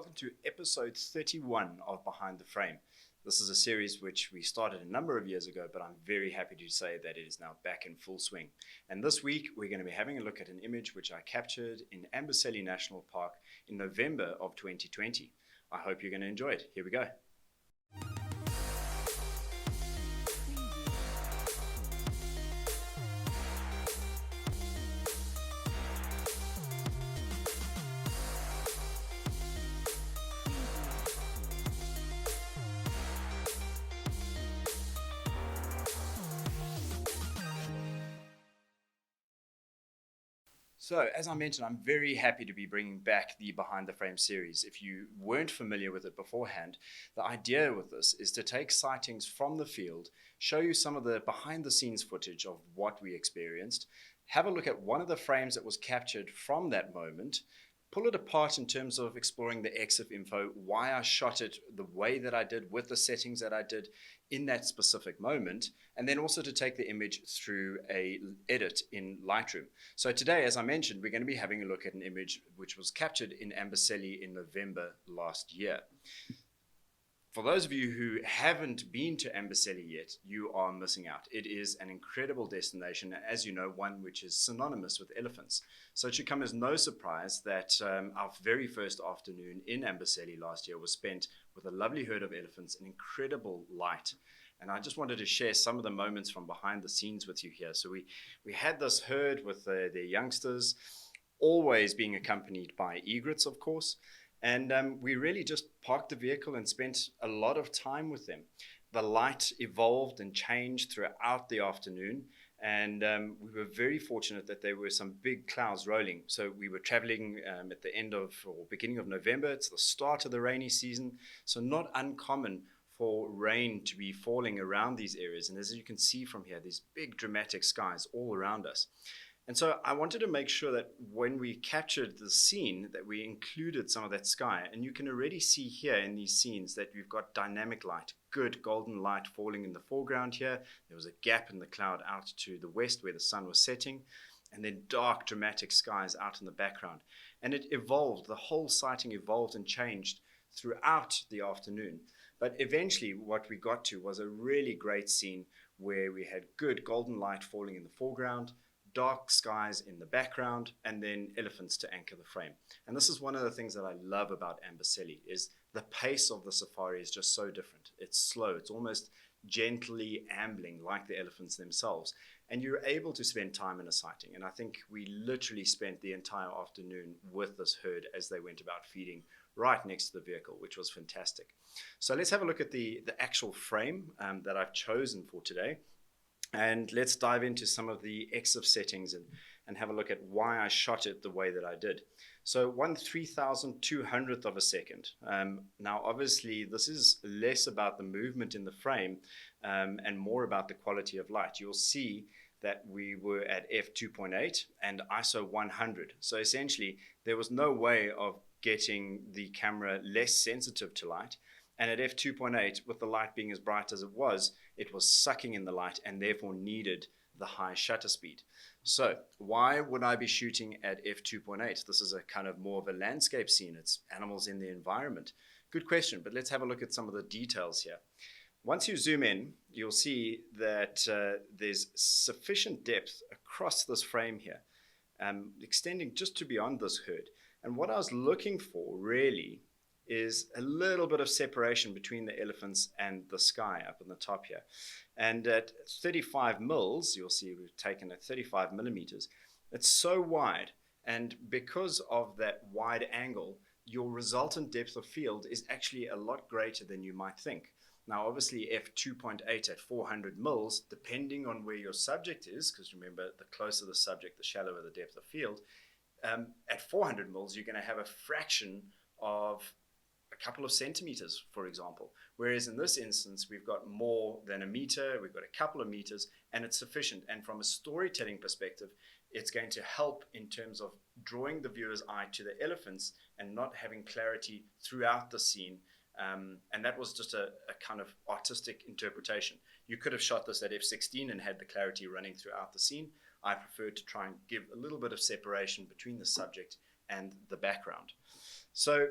welcome to episode 31 of Behind the Frame. This is a series which we started a number of years ago, but I'm very happy to say that it is now back in full swing. And this week, we're going to be having a look at an image which I captured in Amboseli National Park in November of 2020. I hope you're going to enjoy it. Here we go. So, as I mentioned, I'm very happy to be bringing back the Behind the Frame series. If you weren't familiar with it beforehand, the idea with this is to take sightings from the field, show you some of the behind the scenes footage of what we experienced, have a look at one of the frames that was captured from that moment, pull it apart in terms of exploring the EXIF info, why I shot it the way that I did with the settings that I did in that specific moment, and then also to take the image through a edit in Lightroom. So today, as I mentioned, we're going to be having a look at an image which was captured in Amboseli in November last year. For those of you who haven't been to Amboseli yet, you are missing out. It is an incredible destination, as you know, one which is synonymous with elephants. So it should come as no surprise that our very first afternoon in Amboseli last year was spent with a lovely herd of elephants, an incredible light. And I just wanted to share some of the moments from behind the scenes with you here. So we had this herd with their youngsters, always being accompanied by egrets, of course. And we really just parked the vehicle and spent a lot of time with them. The light evolved and changed throughout the afternoon. And we were very fortunate that there were some big clouds rolling. So we were traveling at the end of or beginning of November. It's the start of the rainy season. So not uncommon for rain to be falling around these areas. And as you can see from here, these big dramatic skies all around us. And so I wanted to make sure that when we captured the scene that we included some of that sky. And you can already see here in these scenes that we've got dynamic light, good golden light falling in the foreground here. There was a gap in the cloud out to the west where the sun was setting, and then dark dramatic skies out in the background. And it evolved, the whole sighting evolved and changed throughout the afternoon. But eventually what we got to was a really great scene where we had good golden light falling in the foreground, dark skies in the background, and then elephants to anchor the frame. And this is one of the things that I love about Amboseli is the pace of the safari is just so different. It's slow. It's almost gently ambling like the elephants themselves. And you're able to spend time in a sighting. And I think we literally spent the entire afternoon with this herd as they went about feeding right next to the vehicle, which was fantastic. So let's have a look at the actual frame that I've chosen for today. And let's dive into some of the EXIF settings and have a look at why I shot it the way that I did. So 1/3200th of a second. Now, obviously, this is less about the movement in the frame and more about the quality of light. You'll see that we were at f2.8 and ISO 100. So essentially, there was no way of getting the camera less sensitive to light. And at f2.8, with the light being as bright as it was sucking in the light and therefore needed the high shutter speed. So why would I be shooting at f2.8? This is a kind of more of a landscape scene. It's animals in the environment. Good question, but let's have a look at some of the details here. Once you zoom in, you'll see that there's sufficient depth across this frame here, extending just to beyond this herd. And what I was looking for really is a little bit of separation between the elephants and the sky up in the top here. And at 35 mils, you'll see we've taken at 35 millimeters, it's so wide. And because of that wide angle, your resultant depth of field is actually a lot greater than you might think. Now, obviously, f2.8 at 400 mils, depending on where your subject is, because remember, the closer the subject, the shallower the depth of field, at 400 mils, you're going to have a fraction of a couple of centimeters, for example. Whereas in this instance, we've got more than a meter, we've got a couple of meters, and it's sufficient. And from a storytelling perspective, it's going to help in terms of drawing the viewer's eye to the elephants and not having clarity throughout the scene. And that was just a kind of artistic interpretation. You could have shot this at f16 and had the clarity running throughout the scene. I preferred to try and give a little bit of separation between the subject and the background. So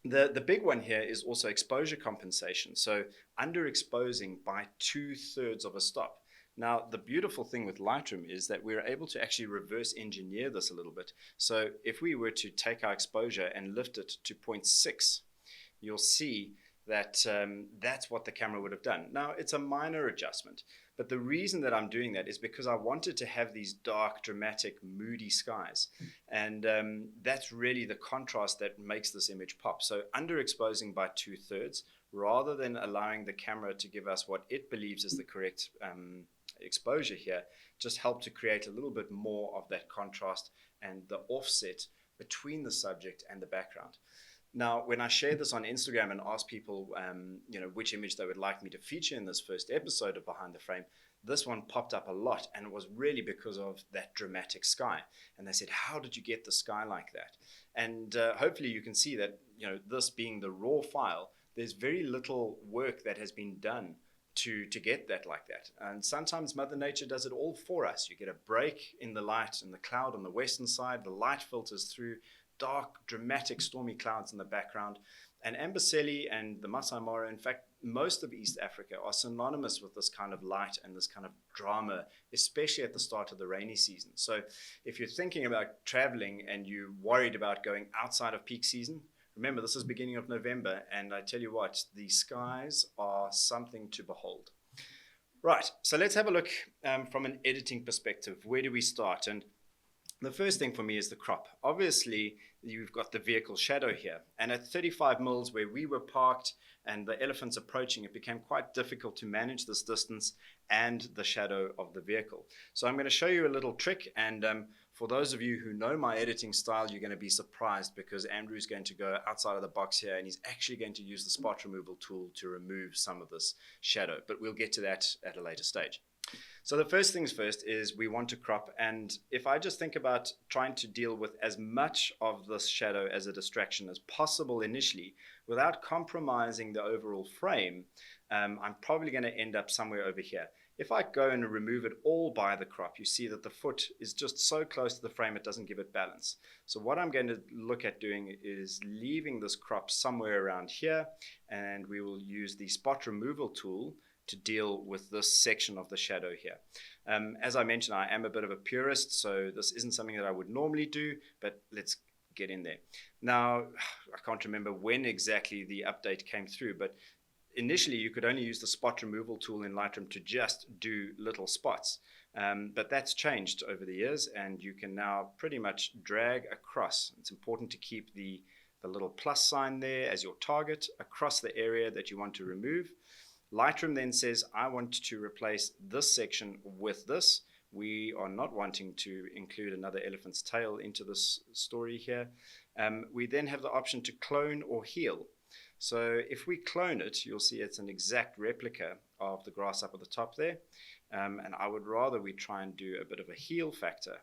The big one here is also exposure compensation. So underexposing by 2/3 of a stop. Now, the beautiful thing with Lightroom is that we're able to actually reverse engineer this a little bit. So if we were to take our exposure and lift it to 0.6, you'll see that that's what the camera would have done. Now, it's a minor adjustment, but the reason that I'm doing that is because I wanted to have these dark, dramatic, moody skies. And that's really the contrast that makes this image pop. So underexposing by 2/3, rather than allowing the camera to give us what it believes is the correct exposure here, just help to create a little bit more of that contrast and the offset between the subject and the background. Now, when I share this on Instagram and ask people, which image they would like me to feature in this first episode of Behind the Frame, this one popped up a lot, and it was really because of that dramatic sky. And they said, "How did you get the sky like that?" And hopefully you can see that, this being the raw file, there's very little work that has been done to get that like that. And sometimes Mother Nature does it all for us. You get a break in the light and the cloud on the western side, the light filters through, dark, dramatic, stormy clouds in the background. And Amboseli and the Masai Mara, in fact, most of East Africa are synonymous with this kind of light and this kind of drama, especially at the start of the rainy season. So if you're thinking about traveling and you're worried about going outside of peak season, remember, this is beginning of November, and I tell you what, the skies are something to behold. Right, so let's have a look from an editing perspective. Where do we start? And the first thing for me is the crop. Obviously, you've got the vehicle shadow here. And at 35 mils where we were parked and the elephants approaching, it became quite difficult to manage this distance and the shadow of the vehicle. So I'm going to show you a little trick. And for those of you who know my editing style, you're going to be surprised because Andrew's going to go outside of the box here and he's actually going to use the spot removal tool to remove some of this shadow. But we'll get to that at a later stage. So the first things first is we want to crop, and if I just think about trying to deal with as much of this shadow as a distraction as possible initially without compromising the overall frame, I'm probably going to end up somewhere over here. If I go and remove it all by the crop, you see that the foot is just so close to the frame it doesn't give it balance. So what I'm going to look at doing is leaving this crop somewhere around here, and we will use the spot removal tool to deal with this section of the shadow here. As I mentioned, I am a bit of a purist, so this isn't something that I would normally do, but let's get in there. Now, I can't remember when exactly the update came through, but initially you could only use the spot removal tool in Lightroom to just do little spots. But that's changed over the years, and you can now pretty much drag across. It's important to keep the little plus sign there as your target across the area that you want to remove. Lightroom then says, I want to replace this section with this. We are not wanting to include another elephant's tail into this story here. We then have the option to clone or heal. So if we clone it, you'll see it's an exact replica of the grass up at the top there. And I would rather we try and do a bit of a heal factor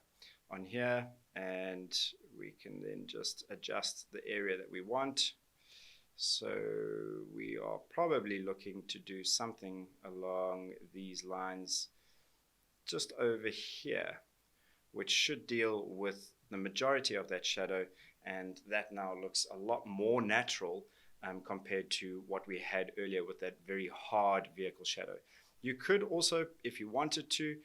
on here, and we can then just adjust the area that we want. So we are probably looking to do something along these lines just over here, which should deal with the majority of that shadow, and that now looks a lot more natural compared to what we had earlier with that very hard vehicle shadow. You could also, if you wanted to,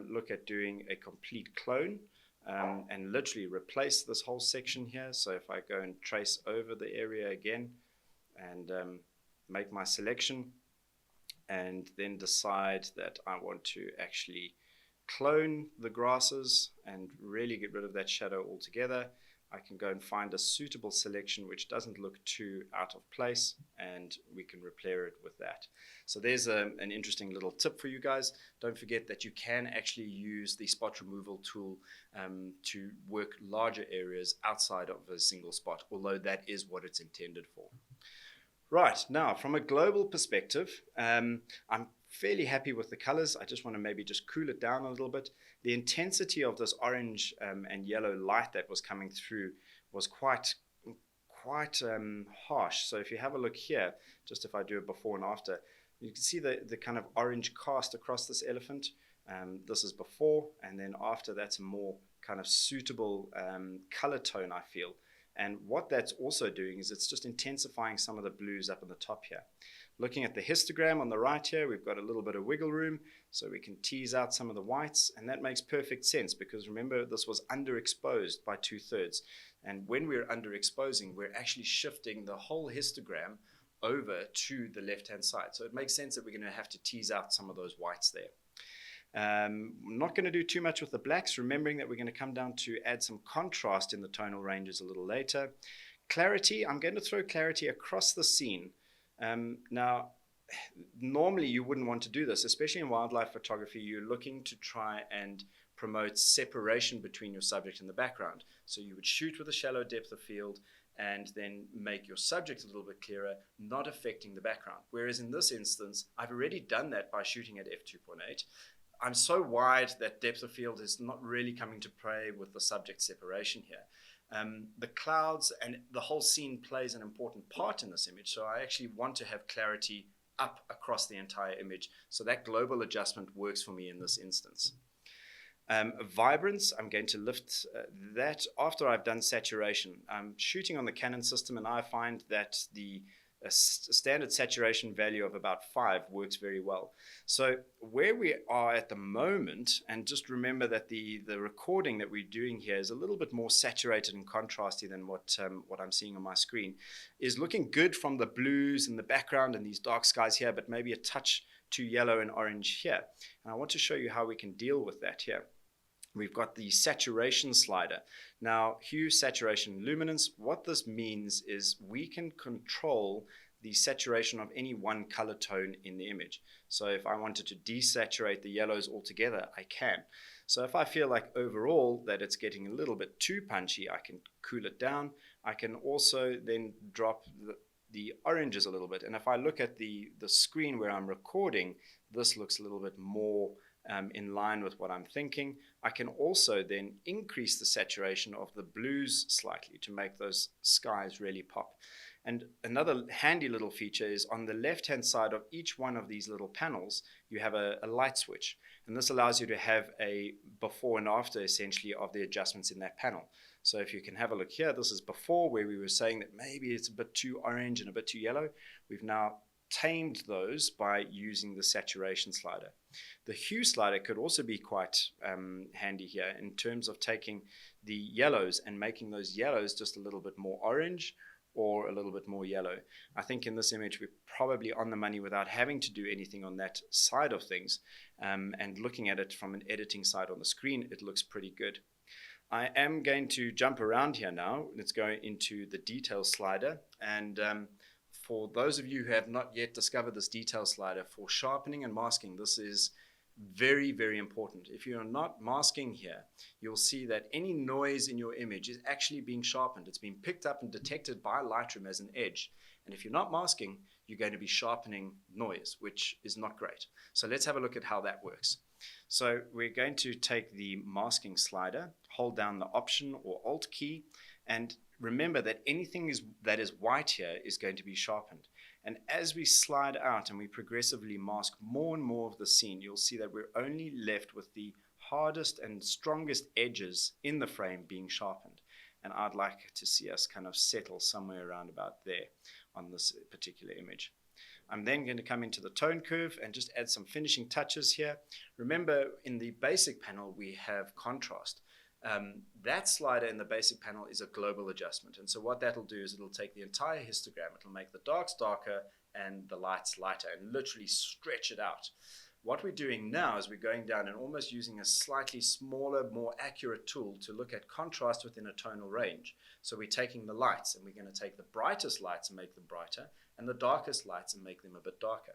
look at doing a complete clone and literally replace this whole section here. So if I go and trace over the area again, and make my selection and then decide that I want to actually clone the grasses and really get rid of that shadow altogether, I can go and find a suitable selection which doesn't look too out of place, and we can repair it with that. So there's an interesting little tip for you guys. Don't forget that you can actually use the spot removal tool to work larger areas outside of a single spot, although that is what it's intended for. Right, now from a global perspective, I'm fairly happy with the colors. I just want to maybe just cool it down a little bit. The intensity of this orange and yellow light that was coming through was quite harsh. So if you have a look here, just if I do a before and after, you can see the kind of orange cast across this elephant. This is before, and then after that's a more kind of suitable color tone, I feel. And what that's also doing is it's just intensifying some of the blues up in the top here. Looking at the histogram on the right here, we've got a little bit of wiggle room, so we can tease out some of the whites, and that makes perfect sense because remember, this was underexposed by 2/3. And when we're underexposing, we're actually shifting the whole histogram over to the left-hand side. So it makes sense that we're going to have to tease out some of those whites there. I'm not going to do too much with the blacks, remembering that we're going to come down to add some contrast in the tonal ranges a little later. Clarity, I'm going to throw clarity across the scene. Now, normally you wouldn't want to do this, especially in wildlife photography. You're looking to try and promote separation between your subject and the background. So you would shoot with a shallow depth of field and then make your subject a little bit clearer, not affecting the background. Whereas in this instance, I've already done that by shooting at f2.8. I'm so wide that depth of field is not really coming to play with the subject separation here. The clouds and the whole scene plays an important part in this image, so I actually want to have clarity up across the entire image. So that global adjustment works for me in this instance. Vibrance, I'm going to lift that after I've done saturation. I'm shooting on the Canon system, and I find that the standard saturation value of about 5 works very well. So where we are at the moment, and just remember that the recording that we're doing here is a little bit more saturated and contrasty than what I'm seeing on my screen, is looking good from the blues in the background and these dark skies here, but maybe a touch too yellow and orange here. And I want to show you how we can deal with that here. We've got the saturation slider. Now, hue, saturation, luminance, what this means is we can control the saturation of any one color tone in the image. So if I wanted to desaturate the yellows altogether, I can. So if I feel like overall that it's getting a little bit too punchy, I can cool it down. I can also then drop the oranges a little bit. And if I look at the screen where I'm recording, this looks a little bit more in line with what I'm thinking. I can also then increase the saturation of the blues slightly to make those skies really pop. And another handy little feature is on the left-hand side of each one of these little panels, you have a light switch. And this allows you to have a before and after, essentially, of the adjustments in that panel. So if you can have a look here, this is before, where we were saying that maybe it's a bit too orange and a bit too yellow. We've now tamed those by using the saturation slider. The hue slider could also be quite handy here in terms of taking the yellows and making those yellows just a little bit more orange or a little bit more yellow. I think in this image we're probably on the money without having to do anything on that side of things, and looking at it from an editing side on the screen, it looks pretty good. I am going to jump around here now. Let's go into the detail slider, and for those of you who have not yet discovered this detail slider, for sharpening and masking, this is very, very important. If you're not masking here, you'll see that any noise in your image is actually being sharpened. It's being picked up and detected by Lightroom as an edge. And if you're not masking, you're going to be sharpening noise, which is not great. So let's have a look at how that works. So we're going to take the masking slider, hold down the Option or Alt key, and remember that anything that is white here is going to be sharpened. And as we slide out and we progressively mask more and more of the scene, you'll see that we're only left with the hardest and strongest edges in the frame being sharpened. And I'd like to see us kind of settle somewhere around about there on this particular image. I'm then going to come into the tone curve and just add some finishing touches here. Remember, in the basic panel, we have contrast. That slider in the basic panel is a global adjustment. And so what that'll do is it'll take the entire histogram, it'll make the darks darker and the lights lighter and literally stretch it out. What we're doing now is we're going down and almost using a slightly smaller, more accurate tool to look at contrast within a tonal range. So we're taking the lights and we're going to take the brightest lights and make them brighter, and the darkest lights and make them a bit darker.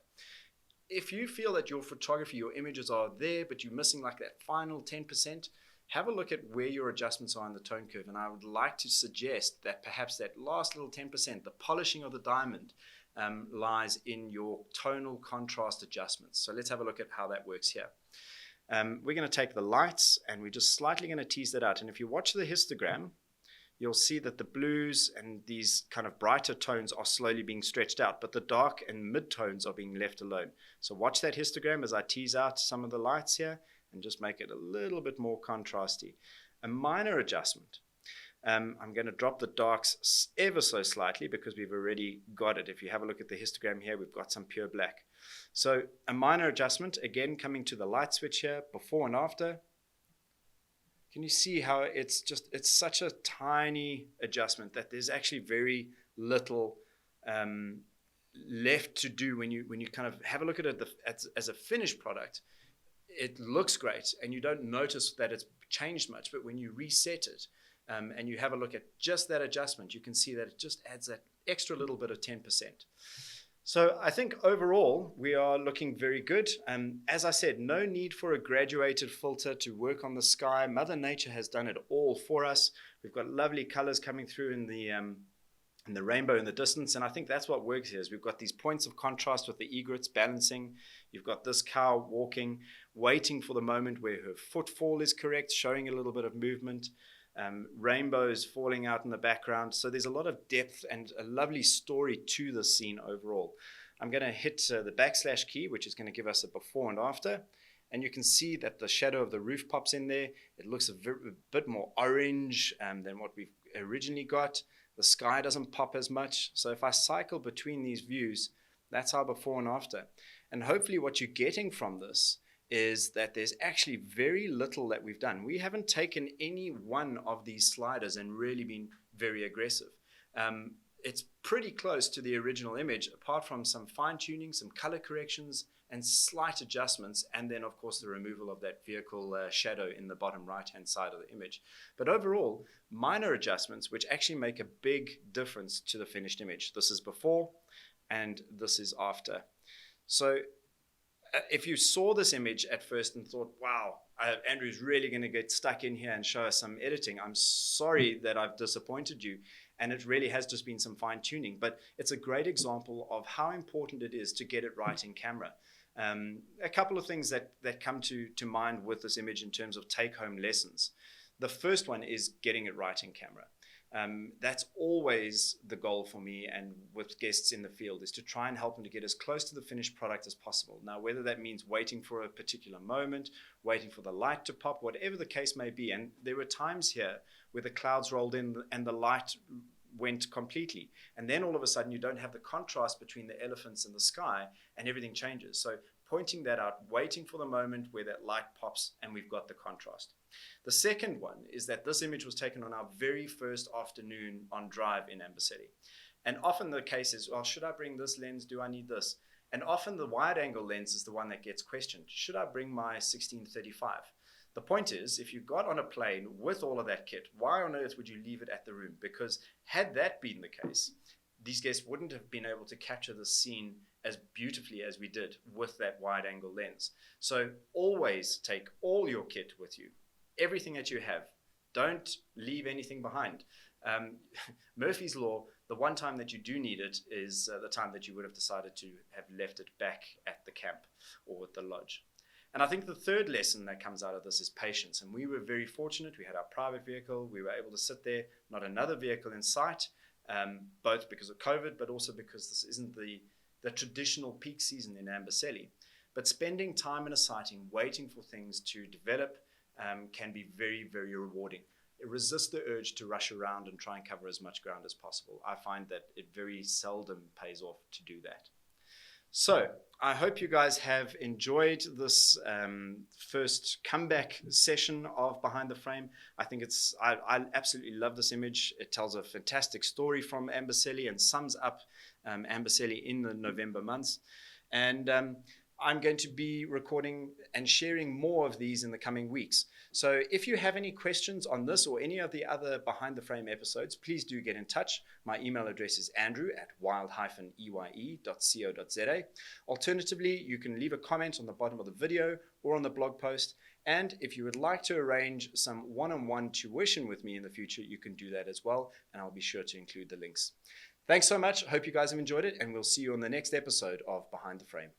If you feel that your photography, your images are there, but you're missing like that final 10%, have a look at where your adjustments are in the tone curve. And I would like to suggest that perhaps that last little 10%, the polishing of the diamond, lies in your tonal contrast adjustments. So let's have a look at how that works here. We're going to take the lights and we're just slightly going to tease that out. And if you watch the histogram, you'll see that the blues and these kind of brighter tones are slowly being stretched out, but the dark and mid tones are being left alone. So watch that histogram as I tease out some of the lights here and just make it a little bit more contrasty. A minor adjustment. I'm going to drop the darks ever so slightly because we've already got it. If you have a look at the histogram here, we've got some pure black. So a minor adjustment, again, coming to the light switch here, before and after. Can you see how it's such a tiny adjustment that there's actually very little left to do when you kind of have a look at it as a finished product. It looks great and you don't notice that it's changed much, but when you reset it and you have a look at just that adjustment, you can see that it just adds that extra little bit of 10%. So I think overall we are looking very good. As I said, no need for a graduated filter to work on the sky. Mother Nature has done it all for us. We've got lovely colors coming through in the rainbow in the distance, and I think that's what works here. Is we've got these points of contrast with the egrets balancing. You've got this cow walking, waiting for the moment where her footfall is correct, showing a little bit of movement. Rainbows falling out in the background. So there's a lot of depth and a lovely story to the scene overall. I'm going to hit the backslash key, which is going to give us a before and after. And you can see that the shadow of the roof pops in there. It looks a bit more orange than what we've originally got. The sky doesn't pop as much. So if I cycle between these views, that's our before and after. And hopefully what you're getting from this is that there's actually very little that we've done. We haven't taken any one of these sliders and really been very aggressive. It's pretty close to the original image, apart from some fine tuning, some color corrections, and slight adjustments, and then of course the removal of that vehicle shadow in the bottom right-hand side of the image. But overall, minor adjustments which actually make a big difference to the finished image. This is before, and this is after. So if you saw this image at first and thought, wow, Andrew's really going to get stuck in here and show us some editing, I'm sorry that I've disappointed you. And it really has just been some fine tuning. But it's a great example of how important it is to get it right in camera. A couple of things that come to mind with this image in terms of take-home lessons. The first one is getting it right in camera. That's always the goal for me and with guests in the field, is to try and help them to get as close to the finished product as possible. Now, whether that means waiting for a particular moment, waiting for the light to pop, whatever the case may be. And there were times here where the clouds rolled in and the light went completely. And then all of a sudden you don't have the contrast between the elephants and the sky and everything changes. So pointing that out, waiting for the moment where that light pops and we've got the contrast. The second one is that this image was taken on our very first afternoon on drive in Amboseli. And often the case is, well, should I bring this lens? Do I need this? And often the wide angle lens is the one that gets questioned. Should I bring my 1635? The point is, if you got on a plane with all of that kit, why on earth would you leave it at the room? Because had that been the case, these guests wouldn't have been able to capture the scene as beautifully as we did with that wide angle lens. So always take all your kit with you, everything that you have. Don't leave anything behind. Murphy's Law, the one time that you do need it is the time that you would have decided to have left it back at the camp or at the lodge. And I think the third lesson that comes out of this is patience. And we were very fortunate. We had our private vehicle. We were able to sit there, not another vehicle in sight, both because of COVID, but also because this isn't the traditional peak season in Amboseli. But spending time in a sighting, waiting for things to develop, can be very, very rewarding. Resist the urge to rush around and try and cover as much ground as possible. I find that it very seldom pays off to do that. So I hope you guys have enjoyed this first comeback session of Behind the Frame. I think I absolutely love this image. It tells a fantastic story from Amboseli and sums up Amboseli in the November months. And I'm going to be recording and sharing more of these in the coming weeks. So if you have any questions on this or any of the other Behind the Frame episodes, please do get in touch. My email address is andrew@wild-eye.co.za. Alternatively, you can leave a comment on the bottom of the video or on the blog post. And if you would like to arrange some one-on-one tuition with me in the future, you can do that as well. And I'll be sure to include the links. Thanks so much. Hope you guys have enjoyed it, and we'll see you on the next episode of Behind the Frame.